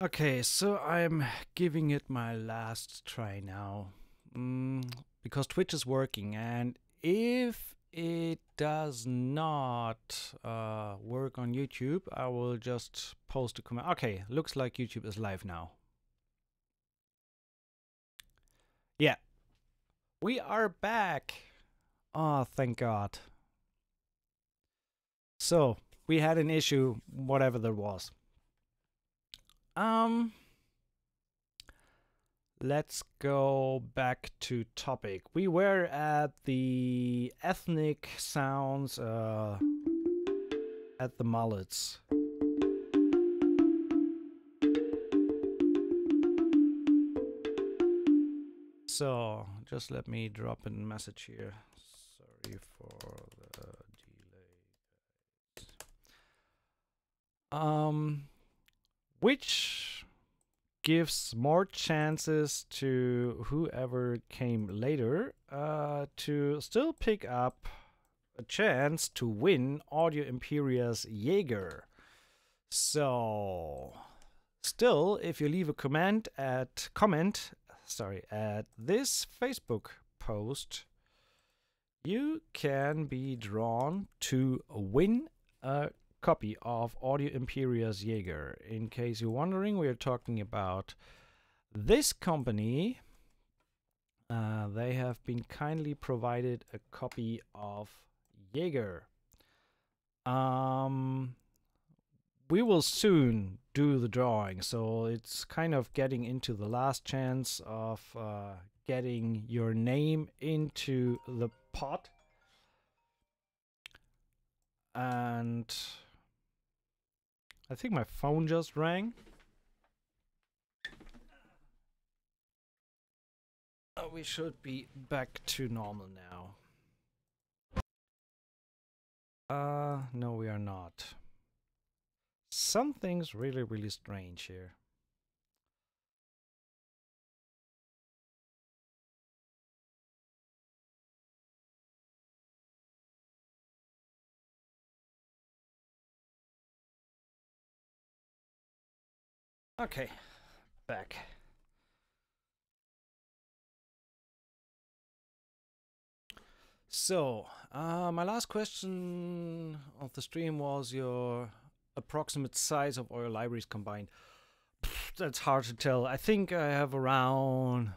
Okay, so I'm giving it my last try now. Because Twitch is working, and if it does not work on YouTube, I will just post a comment. Okay, looks like YouTube is live now. Yeah, we are back. Oh, thank God. So, we had an issue, whatever that was. Let's go back to topic. We were at the ethnic sounds at the mullets. So just let me drop a message here. Sorry for the delay. Which gives more chances to whoever came later to still pick up a chance to win Audio Imperia's Jaeger. So still, if you leave a comment at this Facebook post, you can be drawn to win a copy of Audio Imperia's Jaeger. In case you're wondering, we are talking about this company. They have been kindly provided a copy of Jaeger. We will soon do the drawing, so it's kind of getting into the last chance of getting your name into the pot. And I think my phone just rang. We should be back to normal now. No, we are not. Something's really, really strange here. Okay, back. So, my last question of the stream was your approximate size of all your libraries combined. That's hard to tell. I think I have around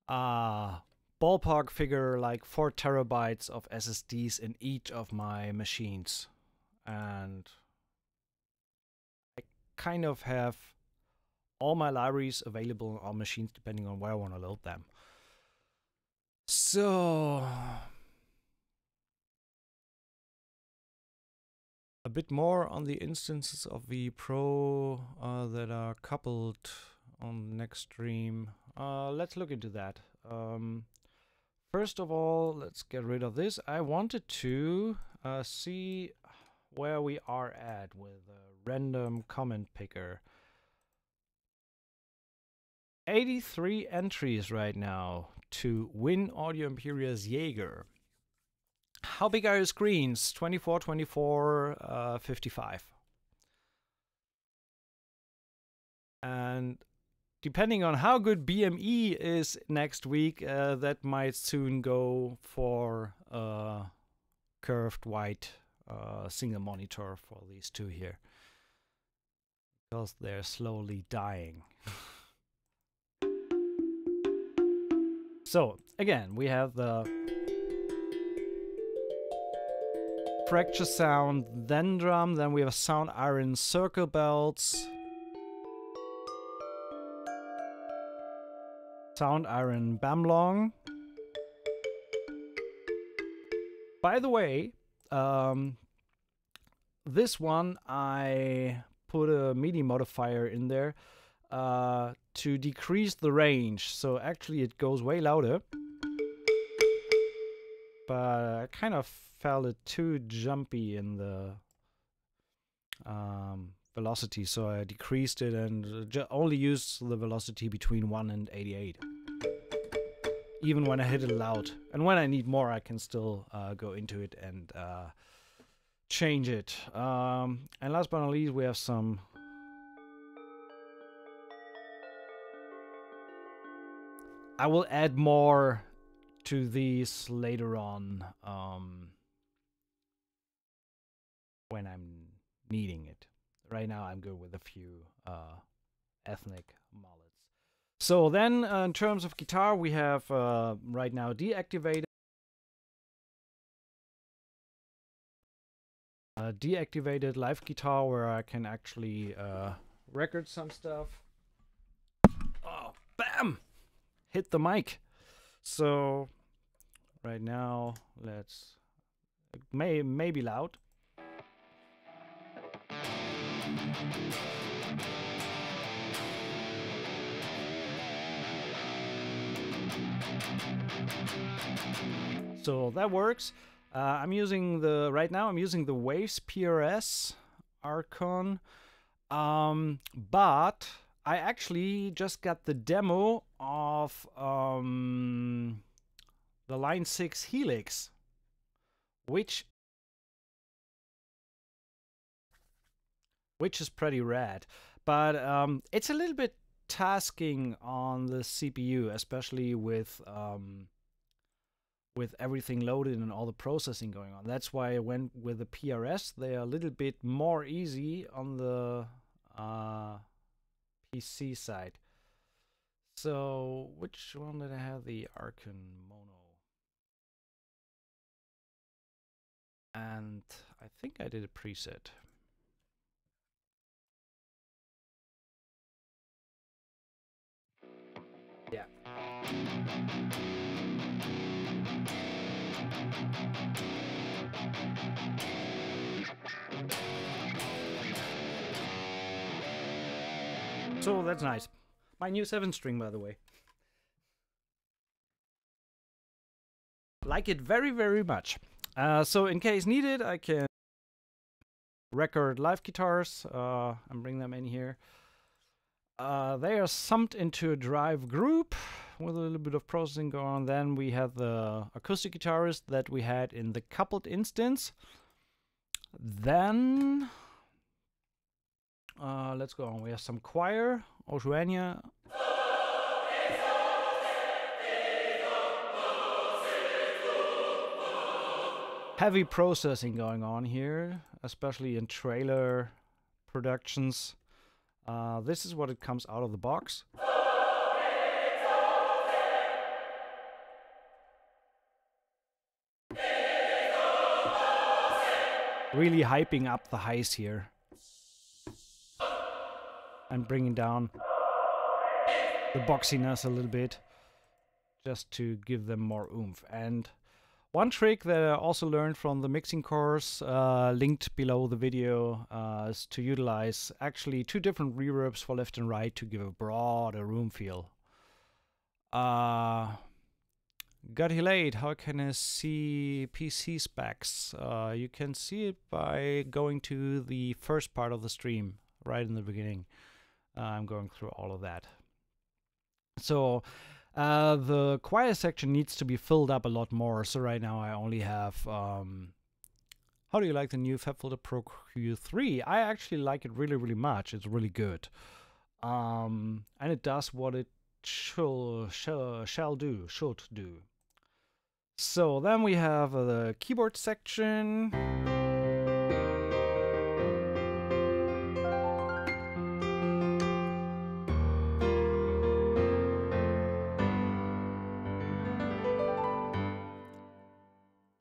ballpark figure like 4 terabytes of SSDs in each of my machines. And I kind of have all my libraries available on machines depending on where I want to load them. So a bit more on the instances of the Pro that are coupled on the next stream. Let's look into that. First of all, let's get rid of this. I wanted to see where we are at with a random comment picker. 83 entries right now to win Audio Imperia's Jaeger. How big are your screens? 24, 24, 55. And depending on how good BME is next week, that might soon go for a curved white single monitor for these two here. Because they're slowly dying. So, again, we have the fracture sound, then drum, then we have sound iron circle belts, sound iron bamlong. By the way, this one I put a MIDI modifier in there to decrease the range, so actually it goes way louder, but I kind of felt it too jumpy in the velocity, so I decreased it and only used the velocity between 1 and 88, even when I hit it loud. And when I need more, I can still go into it and change it. And last but not least, we have some I will add more to these later on when I'm needing it. Right now I'm good with a few ethnic mullets. So then in terms of guitar, we have right now deactivated live guitar, where I can actually record some stuff. Oh, bam! Hit the mic. So right now, let's maybe loud. So that works. I'm using the Waves PRS Archon, but I actually just got the demo of the Line 6 Helix, which is pretty rad. But it's a little bit tasking on the CPU, especially with everything loaded and all the processing going on. That's why I went with the PRS. They're a little bit more easy on the PC side. So which one did I have? The Archon Mono. And I think I did a preset. Yeah. So that's nice. My new 7-string, by the way. Like it very, very much. So in case needed, I can record live guitars and bring them in here. They are summed into a drive group with a little bit of processing going on. Then we have the acoustic guitarist that we had in the coupled instance. Then let's go on. We have some choir, Oceania. Heavy processing going on here, especially in trailer productions. This is what it comes out of the box. Really hyping up the highs here and bringing down the boxiness a little bit, just to give them more oomph. And one trick that I also learned from the mixing course, linked below the video, is to utilize actually 2 different reverbs for left and right to give a broader room feel. Got delayed. How can I see PC specs? You can see it by going to the first part of the stream, right in the beginning. I'm going through all of that. So the choir section needs to be filled up a lot more. So right now I only have, how do you like the new FabFilter Pro Q3? I actually like it really, really much. It's really good. And it does what it should do. So then we have the keyboard section.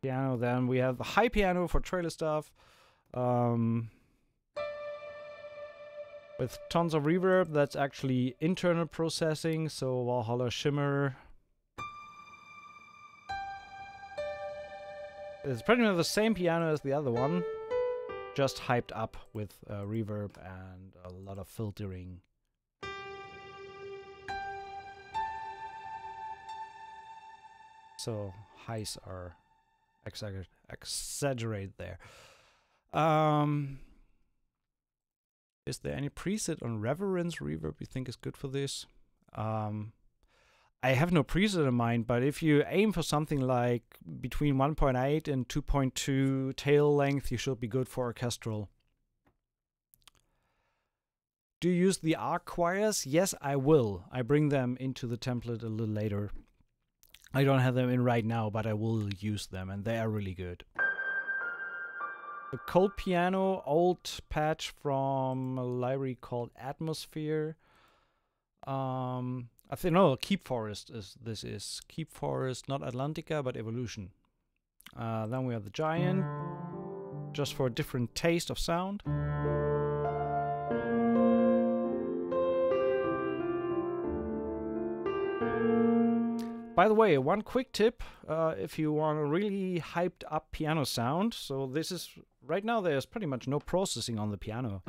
Piano, then we have the high piano for trailer stuff. With tons of reverb. That's actually internal processing, so Valhalla Shimmer. It's pretty much the same piano as the other one, just hyped up with reverb and a lot of filtering. So highs are exaggerated there. Is there any preset on Reverence reverb you think is good for this? I have no preset in mind, but if you aim for something like between 1.8 and 2.2 tail length, you should be good for orchestral. Do you use the arc choirs? Yes, I will. I bring them into the template a little later. I don't have them in right now, but I will use them, and they are really good. The Cold Piano, old patch from a library called Atmosphere. I think, no, Keep Forest is Keep Forest, not Atlantica, but Evolution. Then we have the Giant, just for a different taste of sound. By the way, one quick tip, if you want a really hyped up piano sound, so this is, right now there's pretty much no processing on the piano.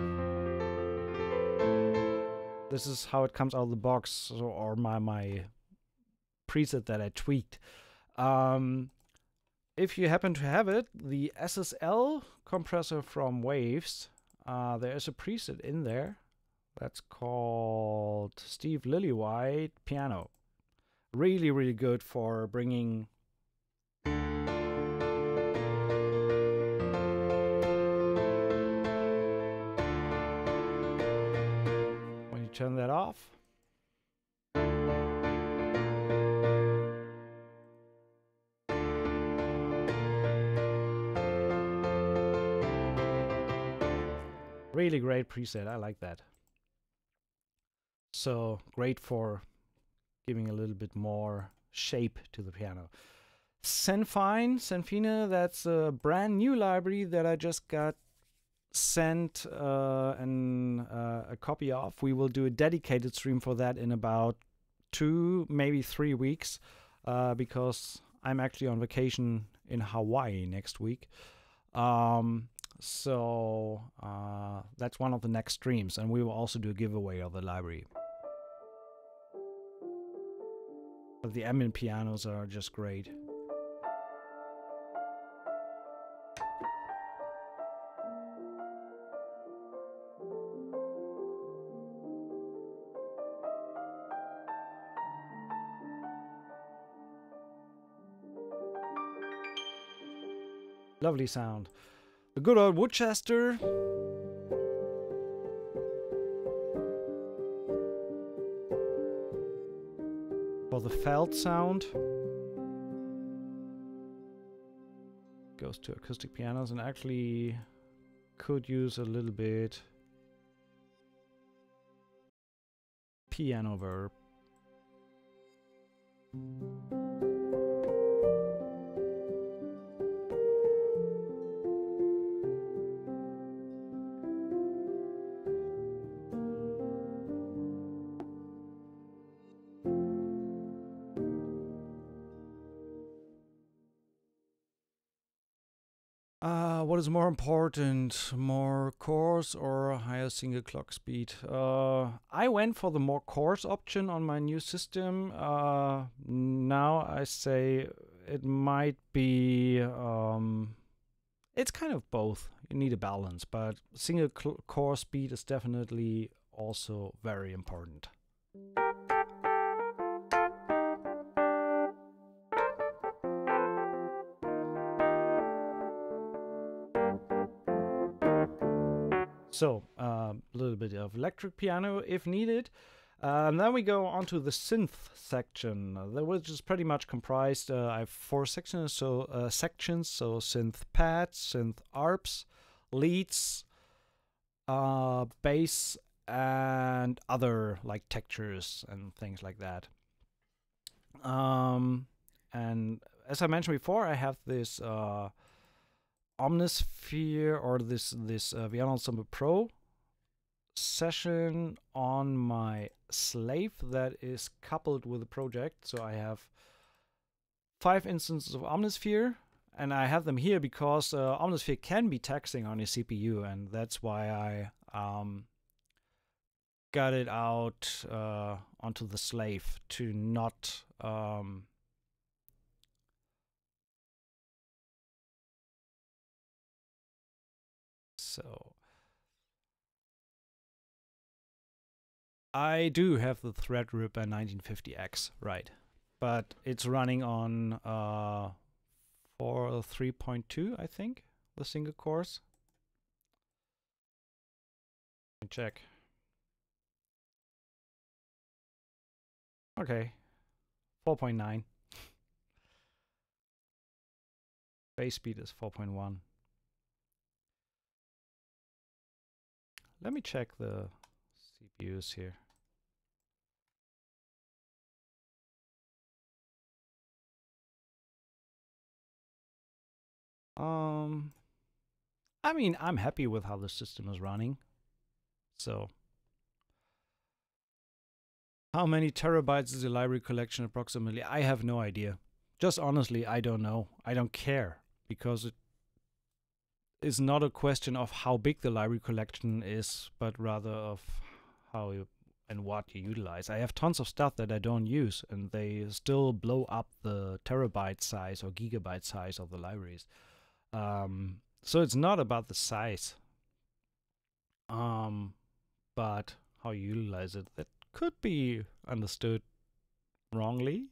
This is how it comes out of the box, or my preset that I tweaked. If you happen to have it, the SSL compressor from Waves, there is a preset in there that's called Steve Lillywhite Piano. Really, really good for bringing when you turn that off. Really great preset, I like that. So great for giving a little bit more shape to the piano. Senfine, that's a brand new library that I just got sent a copy of. We will do a dedicated stream for that in about 2, maybe 3 weeks, because I'm actually on vacation in Hawaii next week. So that's one of the next streams, and we will also do a giveaway of the library. But the ambient pianos are just great. Lovely sound. The good old Woodchester. For the felt sound. Goes to acoustic pianos, and actually could use a little bit piano verb. What is more important, more coarse or higher single clock speed? I went for the more coarse option on my new system. Now I say it might be, it's kind of both. You need a balance, but single core speed is definitely also very important. So, a little bit of electric piano if needed. And then we go on to the synth section, which is pretty much comprised. I have 4 sections, so synth pads, synth arps, leads, bass, and other like textures and things like that. And as I mentioned before, I have this Omnisphere, or this Vienna Ensemble Pro session on my slave that is coupled with the project. So I have 5 instances of Omnisphere, and I have them here because Omnisphere can be taxing on your CPU, and that's why I got it out onto the slave to not so I do have the Threadripper 1950X, right? But it's running on 3.2, I think, the single cores. Let me check. Okay, 4.9. Base speed is 4.1. Let me check the CPUs here. I mean, I'm happy with how the system is running. So, how many terabytes is the library collection approximately? I have no idea. Just honestly, I don't know. I don't care, because it is not a question of how big the library collection is, but rather of how you and what you utilize. I have tons of stuff that I don't use, and they still blow up the terabyte size or gigabyte size of the libraries. So it's not about the size, but how you utilize it. That could be understood wrongly.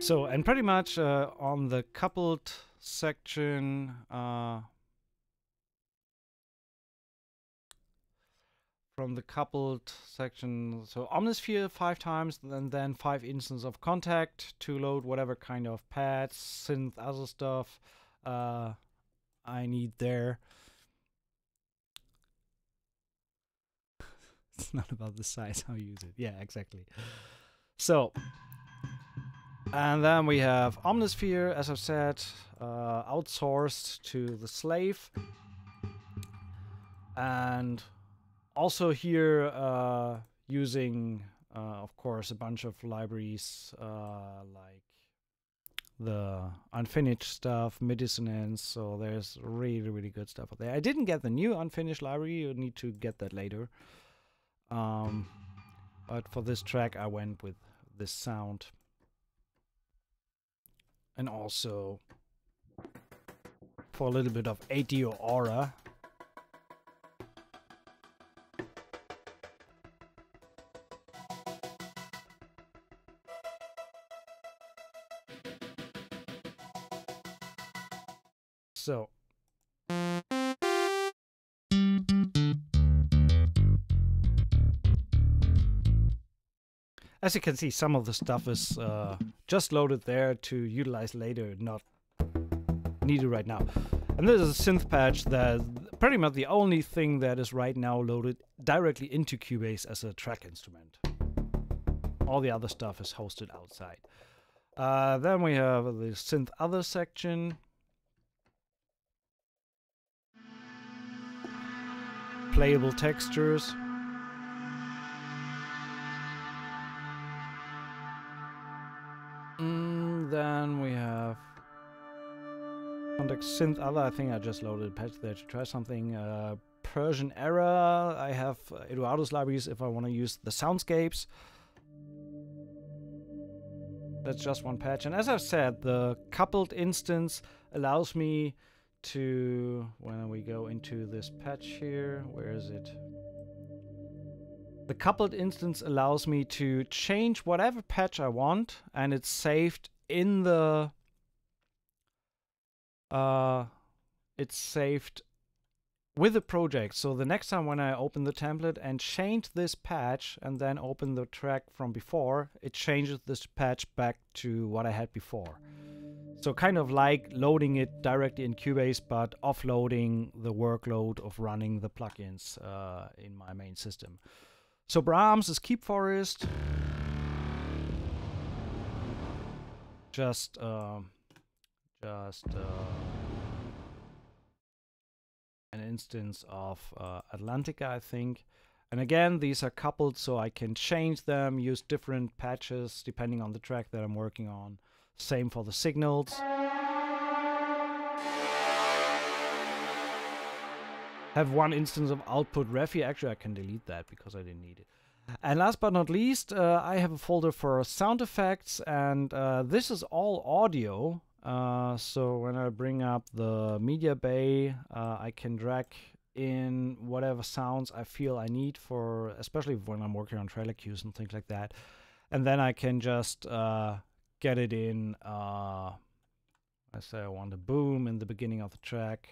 So, and pretty much on the coupled section, from the coupled section, so Omnisphere 5 times, and then 5 instances of contact to load whatever kind of pads, synth, other stuff I need there. It's not about the size, how you use it. Yeah, exactly. So, and then we have Omnisphere, as I've said, outsourced to the slave. And also here using, of course, a bunch of libraries like the unfinished stuff, mid-dissonance. So there's really, really good stuff out there. I didn't get the new unfinished library. You need to get that later. But for this track, I went with this sound. And also for a little bit of AD or aura. So, as you can see, some of the stuff is just loaded there to utilize later, not needed right now. And this is a synth patch that pretty much the only thing that is right now loaded directly into Cubase as a track instrument. All the other stuff is hosted outside. Then we have the synth other section. Playable textures. Then we have context synth other. I think I just loaded a patch there to try something. Persian era. I have Eduardo's libraries if I want to use the soundscapes. That's just one patch. And as I've said, the coupled instance allows me to, when we go into this patch here, where is it? The coupled instance allows me to change whatever patch I want, and it's saved in the it's saved with the project. So the next time when I open the template and change this patch and then open the track from before, it changes this patch back to what I had before. So kind of like loading it directly in Cubase, but offloading the workload of running the plugins in my main system. So Brahms is Keep Forest. Just an instance of Atlantica, I think. And again, these are coupled, so I can change them, use different patches depending on the track that I'm working on. Same for the signals. Have one instance of output Refi. Actually, I can delete that because I didn't need it. And last but not least, I have a folder for sound effects, and this is all audio. So when I bring up the media bay, I can drag in whatever sounds I feel I need for, especially when I'm working on trailer cues and things like that. And then I can just get it in, I say I want a boom in the beginning of the track.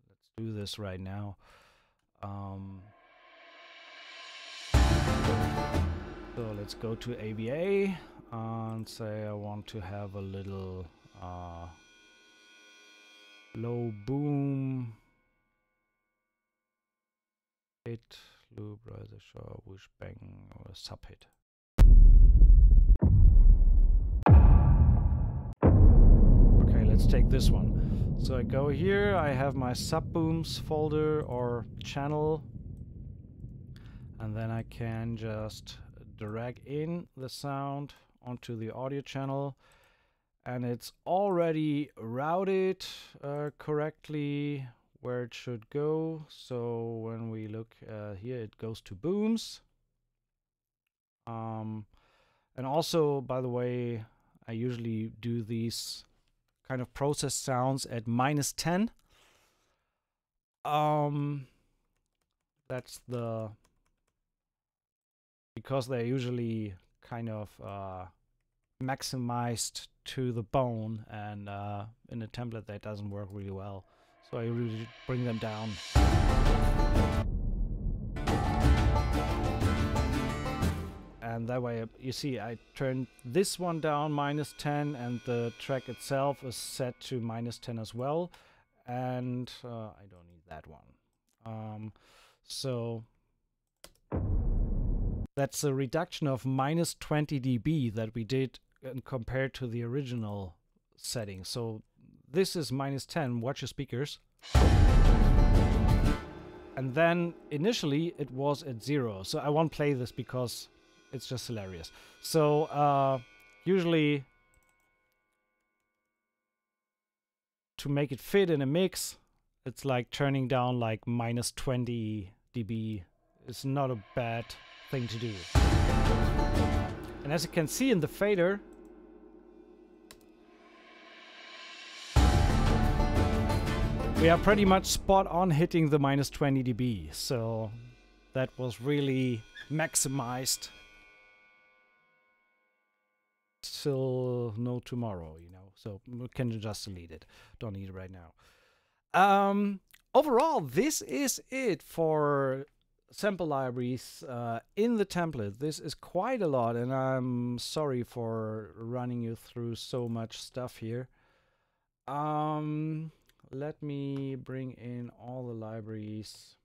Let's do this right now. So let's go to AVA and say I want to have a little low boom. Hit, loop, riser, sharp, whoosh, bang, or a sub hit. Okay, let's take this one. So I go here, I have my sub booms folder or channel, and then I can just drag in the sound onto the audio channel, and it's already routed correctly where it should go. So when we look here, it goes to booms. And also, by the way, I usually do these kind of process sounds at -10. That's because they're usually kind of maximized to the bone, and in a template that doesn't work really well. So I really bring them down. And that way, you see, I turned this one down -10, and the track itself is set to -10 as well. And I don't need that one. So that's a reduction of -20 dB that we did compared to the original setting. So this is -10, watch your speakers. And then initially it was at 0. So I won't play this because it's just hilarious. So usually to make it fit in a mix, it's like turning down like -20 dB. It's not a bad thing to do. And as you can see in the fader, we are pretty much spot on hitting the -20 dB. So that was really maximized till no tomorrow, you know. So we can just delete it. Don't need it right now. Overall, this is it for sample libraries in the template. This is quite a lot, and I'm sorry for running you through so much stuff here. Let me bring in all the libraries.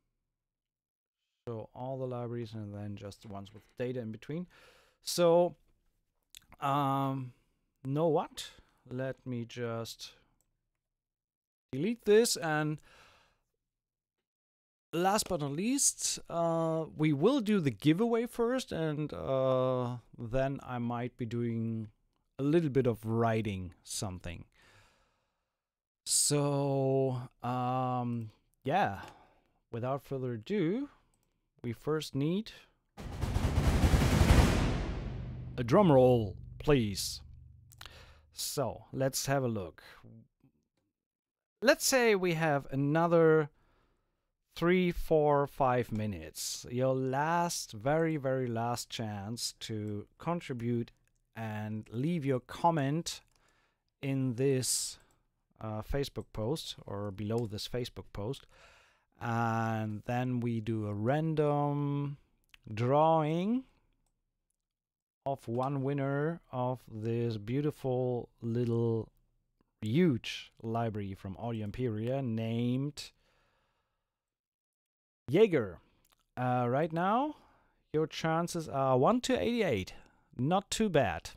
So all the libraries, and then just the ones with data in between. So know what? Let me just delete this, and last but not least, we will do the giveaway first, and then I might be doing a little bit of writing something. So yeah, without further ado, we first need a drum roll, please. So let's have a look. Let's say we have another 3, 4, 5 minutes. Your last, very, very last chance to contribute and leave your comment in this Facebook post or below this Facebook post. And then we do a random drawing of one winner of this beautiful little huge library from Audio Imperia named Jaeger. Right now, your chances are 1 to 88. Not too bad.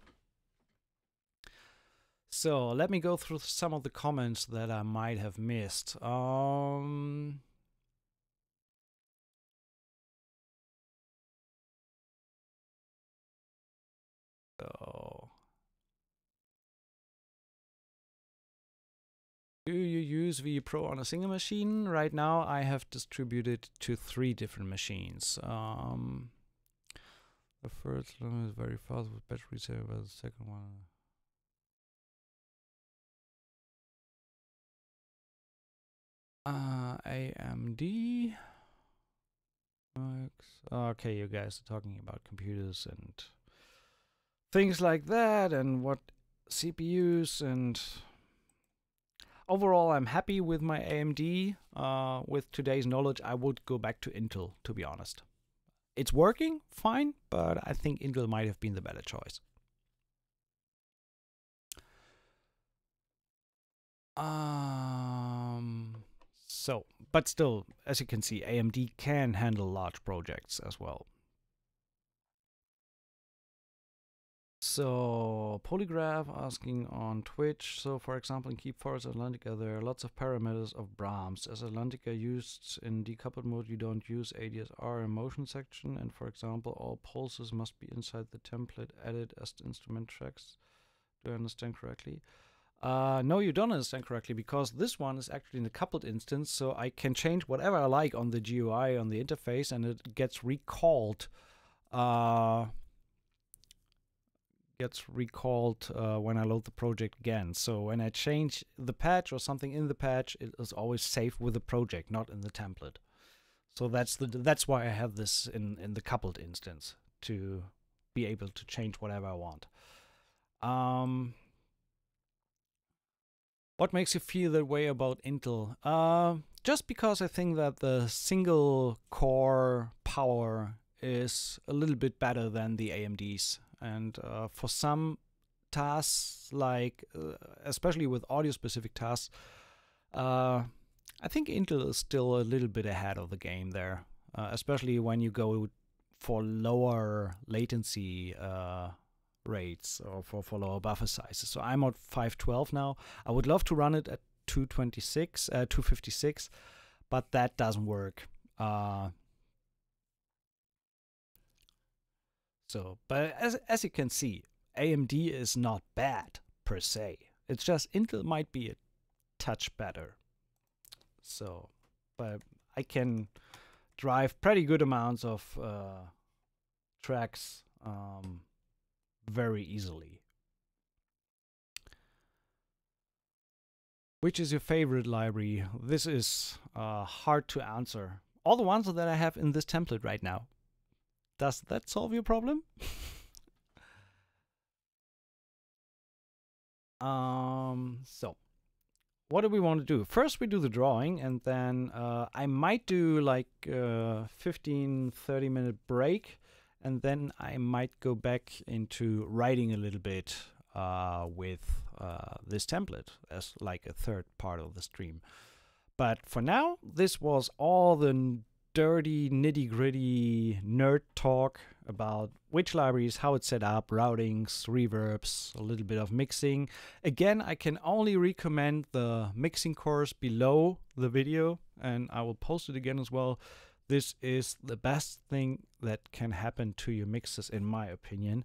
So let me go through some of the comments that I might have missed. So, do you use VE Pro on a single machine? Right now, I have distributed to 3 different machines. The first one is very fast with battery saver, but the second one. AMD. Okay, you guys are talking about computers and things like that, and what CPUs and overall, I'm happy with my AMD. With today's knowledge, I would go back to Intel, to be honest. It's working fine, but I think Intel might have been the better choice. But still, as you can see, AMD can handle large projects as well. So, Polygraph asking on Twitch. So, for example, in Keep Forest Atlantica, there are lots of parameters of Brahms. As Atlantica used in decoupled mode, you don't use ADSR in motion section. And for example, all pulses must be inside the template added as instrument tracks. Do I understand correctly? No, you don't understand correctly, because this one is actually in the coupled instance, so I can change whatever I like on the GUI, on the interface, and it gets recalled. When I load the project again. So when I change the patch or something in the patch, it is always saved with the project, not in the template. So that's why I have this in the coupled instance, to be able to change whatever I want. What makes you feel that way about Intel? Just because I think that the single core power is a little bit better than the AMDs. And for some tasks, like especially with audio-specific tasks, I think Intel is still a little bit ahead of the game there, especially when you go for lower latency rates or for lower buffer sizes. So I'm at 512 now. I would love to run it at 256, but that doesn't work. But as you can see, AMD is not bad per se. It's just Intel might be a touch better. So, but I can drive pretty good amounts of tracks very easily. Which is your favorite library? This is hard to answer. All the ones that I have in this template right now. Does that solve your problem? So, what do we want to do? First, we do the drawing, and then I might do like a 15-30 minute break, and then I might go back into writing a little bit with this template as like a third part of the stream. But for now, this was all the dirty, nitty-gritty nerd talk about which libraries, how it's set up, routings, reverbs, a little bit of mixing. Again, I can only recommend the mixing course below the video, and I will post it again as well. This is the best thing that can happen to your mixes, in my opinion.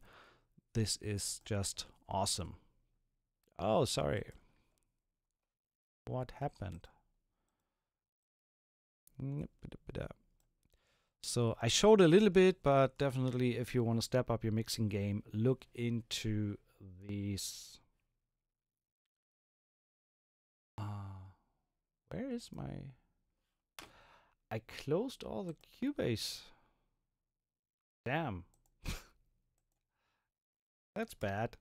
This is just awesome. Oh, sorry. What happened? So I showed a little bit, but definitely if you want to step up your mixing game, look into these. Where is my... I closed all the Cubase. Damn. That's bad.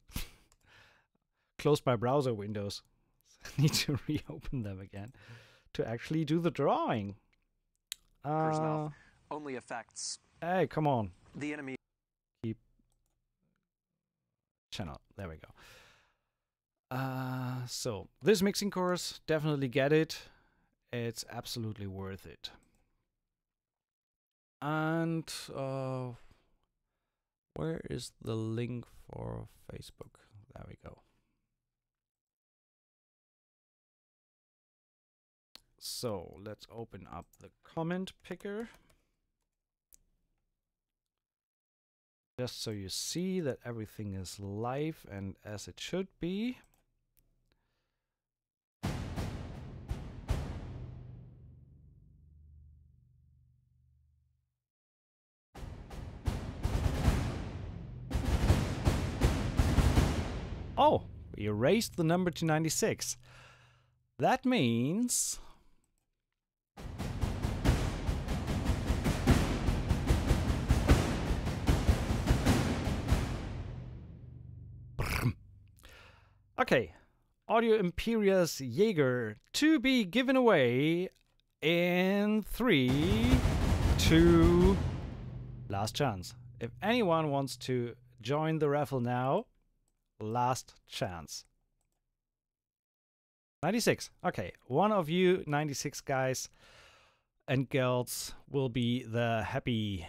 Closed my browser windows. I need to reopen them again to actually do the drawing. Only affects. Hey, come on. The enemy. Keep channel. There we go. So this mixing course, definitely get it. It's absolutely worth it. And where is the link for Facebook? There we go. So let's open up the comment picker. Just so you see that everything is live and as it should be. Oh, we erased the number to 96. That means... Okay, Audio Imperius Jaeger to be given away in 3, 2, last chance. If anyone wants to join the raffle now, last chance. 96. Okay, one of you 96 guys and girls will be the happy.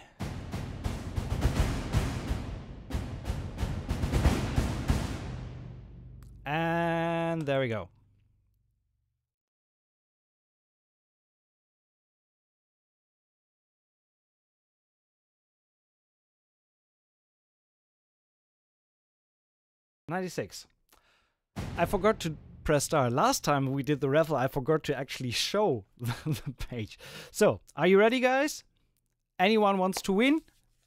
And there we go. $96. I forgot to press start. Last time we did the raffle, I forgot to actually show the page. So, are you ready, guys? Anyone wants to win?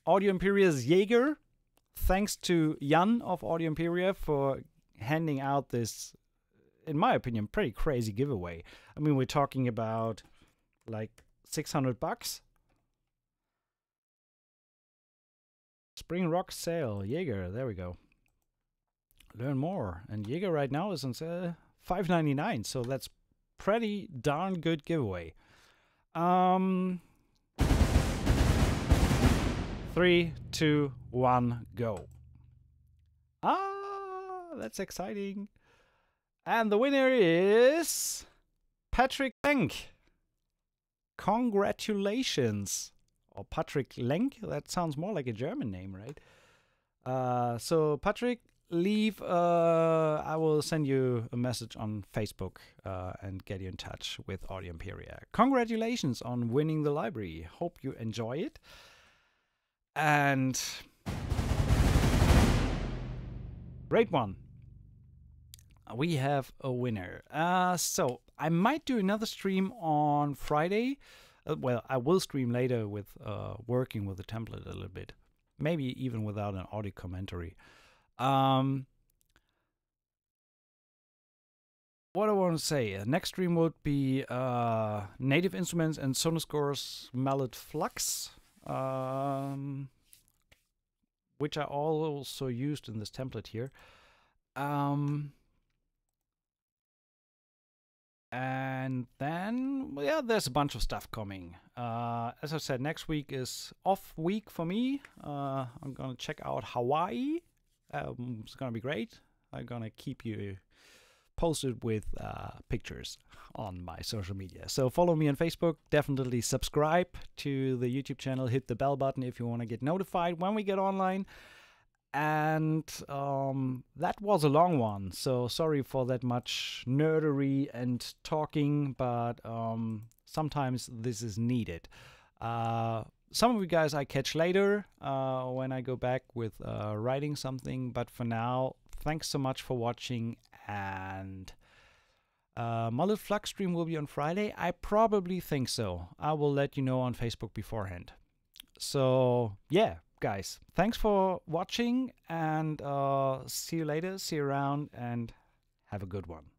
Audio Imperia's Jaeger. Thanks to Jan of Audio Imperia for handing out this, in my opinion, pretty crazy giveaway. I mean, we're talking about like $600. Spring Rock Sale, Jaeger, there we go. Learn more. And Jaeger right now is on $5.99, so that's pretty darn good giveaway. 3, 2, 1, go. Ah, that's exciting. And the winner is Patrick Lenk. Congratulations. Or Patrick Lenk, that sounds more like a German name, right? So Patrick, leave, I will send you a message on Facebook and get you in touch with Audio Imperia. Congratulations on winning the library. Hope you enjoy it. And great one. We have a winner. So I might do another stream on Friday. Well, I will stream later with working with the template a little bit. Maybe even without an audio commentary. What I want to say, next stream would be Native Instruments and Sonoscore's Mallet Flux, which I also used in this template here. And then, well, yeah, there's a bunch of stuff coming. As I said, next week is off week for me. I'm gonna check out Hawaii. It's gonna be great. I'm gonna keep you posted with pictures on my social media. So follow me on Facebook. Definitely subscribe to the YouTube channel. Hit the bell button if you want to get notified when we get online. And that was a long one, so sorry for that much nerdery and talking, but sometimes this is needed. Some of you guys I catch later when I go back with writing something, but for now, thanks so much for watching. And my little Flux stream will be on Friday. I probably think so. I will let you know on Facebook beforehand. So yeah, guys, thanks for watching, and see you later, see you around, and have a good one.